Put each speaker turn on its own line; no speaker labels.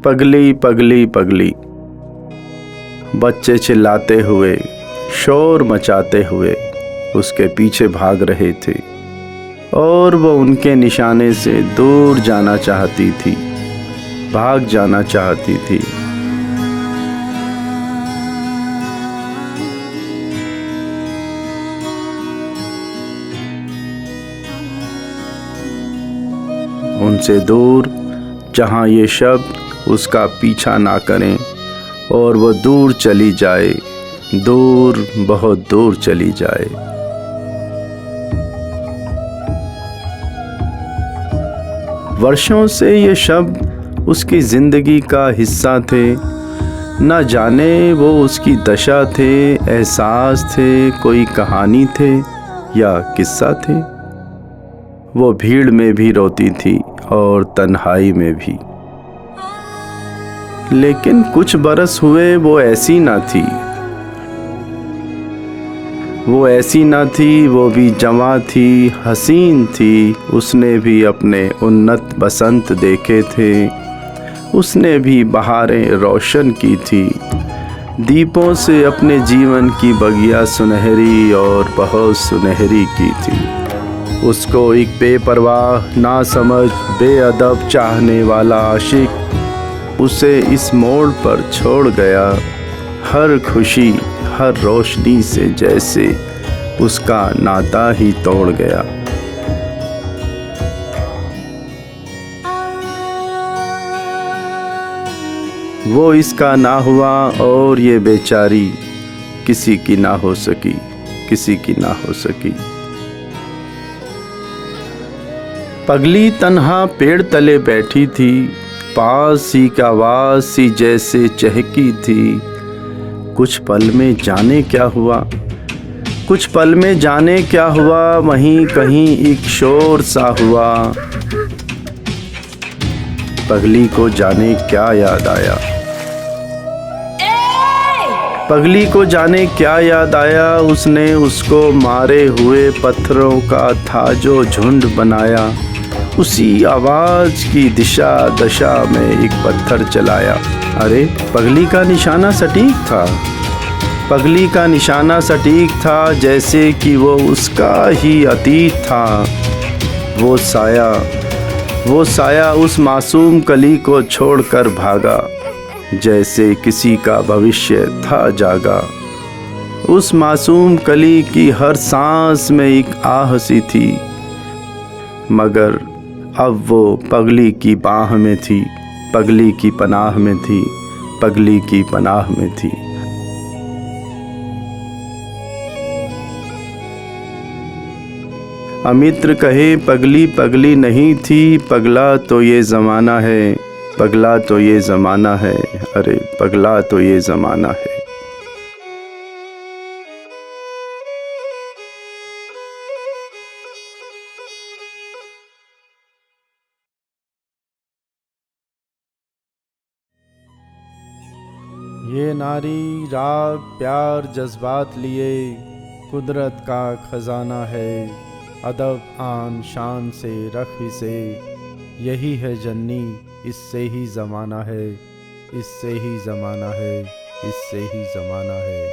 पगली पगली पगली। बच्चे चिल्लाते हुए, शोर मचाते हुए उसके पीछे भाग रहे थे और वो उनके निशाने से दूर जाना चाहती थी, भाग जाना चाहती थी। उनसे दूर, जहाँ ये शब्द उसका पीछा ना करें और वो दूर चली जाए, दूर, बहुत दूर चली जाए। वर्षों से ये शब्द उसकी जिंदगी का हिस्सा थे। न जाने वो उसकी दशा थे, एहसास थे, कोई कहानी थे या किस्सा थे। वो भीड़ में भी रोती थी और तन्हाई में भी। लेकिन कुछ बरस हुए वो ऐसी ना थी, वो ऐसी ना थी, वो भी जवां थी, हसीन थी। उसने भी अपने उन्नत बसंत देखे थे, उसने भी बहारें रोशन की थी। दीपों से अपने जीवन की बगिया सुनहरी और बहुत सुनहरी की थी। उसको एक बेपरवाह, नासमझ, बेअदब चाहने वाला आशिक उसे इस मोड़ पर छोड़ गया। हर खुशी, हर रोशनी से जैसे उसका नाता ही तोड़ गया। वो इसका ना हुआ और ये बेचारी किसी की ना हो सकी, किसी की ना हो सकी। पगली तन्हा पेड़ तले बैठी थी, पास ही का आवाज सी जैसे चहकी थी। कुछ पल में जाने क्या हुआ, कुछ पल में जाने क्या हुआ, वहीं कहीं एक शोर सा हुआ। पगली को जाने क्या याद आया, पगली को जाने क्या याद आया। उसने उसको मारे हुए पत्थरों का था जो झुंड बनाया। उसी आवाज की दिशा दशा में एक पत्थर चलाया। अरे, पगली का निशाना सटीक था, पगली का निशाना सटीक था, जैसे कि वो उसका ही अतीत था। वो साया उस मासूम कली को छोड़कर भागा, जैसे किसी का भविष्य था जागा। उस मासूम कली की हर सांस में एक आह सी थी, मगर अब वो पगली की बाह में थी, पगली की पनाह में थी, पगली की पनाह में थी। अमित्र कहे पगली पगली नहीं थी, पगला तो ये ज़माना है, पगला तो ये ज़माना है, अरे पगला तो ये ज़माना है। ये नारी राग प्यार जज्बात लिए कुदरत का खजाना है। अदब आन शान से रख इसे, यही है जन्नी, इससे ही ज़माना है, इससे ही ज़माना है, इससे ही ज़माना है।